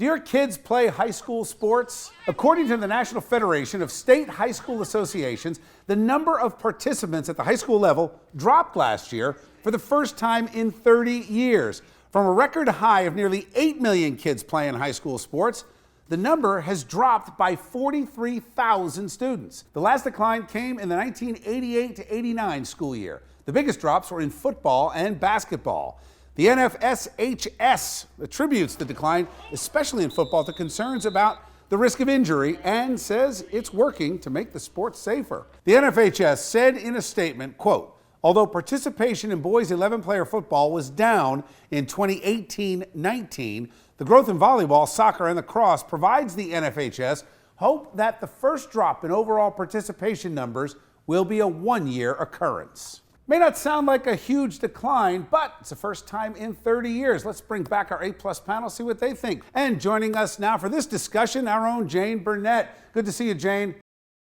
Do your kids play high school sports? According to the National Federation of State High School Associations, the number of participants at the high school level dropped last year for the first time in 30 years. From a record high of nearly 8 million kids playing high school sports, the number has dropped by 43,000 students. The last decline came in the 1988 to 89 school year. The biggest drops were in football and basketball. The NFSHS attributes the decline, especially in football, to concerns about the risk of injury and says it's working to make the sport safer. The NFHS said in a statement, quote, although participation in boys 11-player football was down in 2018-19, the growth in volleyball, soccer, and lacrosse provides the NFHS hope that the first drop in overall participation numbers will be a one-year occurrence. May not sound like a huge decline, but it's the first time in 30 years. Let's bring back our A-plus panel, see what they think. And joining us now for this discussion, our own Jane Burnett. Good to see you, Jane.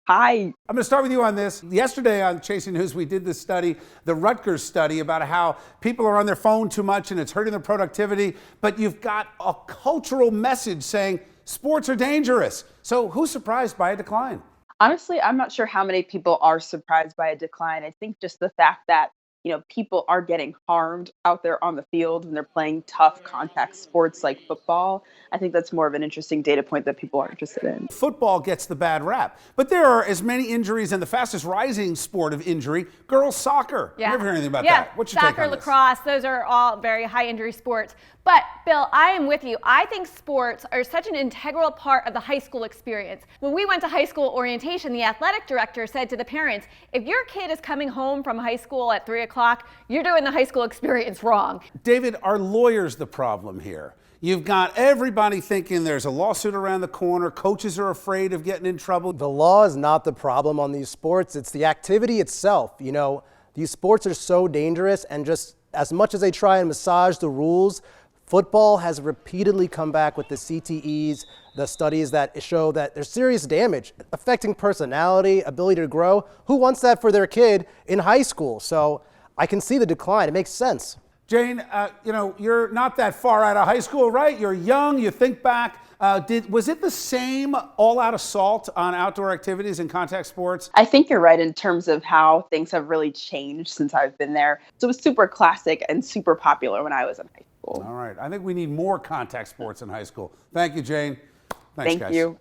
Hi. I'm going to start with you on this. Yesterday on Chasing News, we did this study, the Rutgers study, about how people are on their phone too much and it's hurting their productivity. But you've got a cultural message saying sports are dangerous. So who's surprised by a decline? Honestly, I'm not sure how many people are surprised by a decline. I think just the fact that, people are getting harmed out there on the field and they're playing tough contact sports like football. I think that's more of an interesting data point that people are interested in. Football gets the bad rap, but there are as many injuries, and the fastest rising sport of injury, girls soccer. Yeah. Never heard anything about that. What's your take Soccer, on this? lacrosse, those are all very high injury sports. But Bill, I am with you. I think sports are such an integral part of the high school experience. When we went to high school orientation, the athletic director said to the parents, if your kid is coming home from high school at 3 o'clock, you're doing the high school experience wrong. David, are lawyers the problem here? You've got everybody thinking there's a lawsuit around the corner. Coaches are afraid of getting in trouble. The law is not the problem on these sports. It's the activity itself. These sports are so dangerous, and just as much as they try and massage the rules, football has repeatedly come back with the CTEs, the studies that show that there's serious damage affecting personality, ability to grow. Who wants that for their kid in high school? So I can see the decline. It makes sense. Jane, you're not that far out of high school, right? You're young, you think back. Was it the same all-out assault on outdoor activities and contact sports? I think you're right in terms of how things have really changed since I've been there. So it was super classic and super popular when I was in high school. All right. I think we need more contact sports in high school. Thank you, Jane. Thanks, Thank guys. you.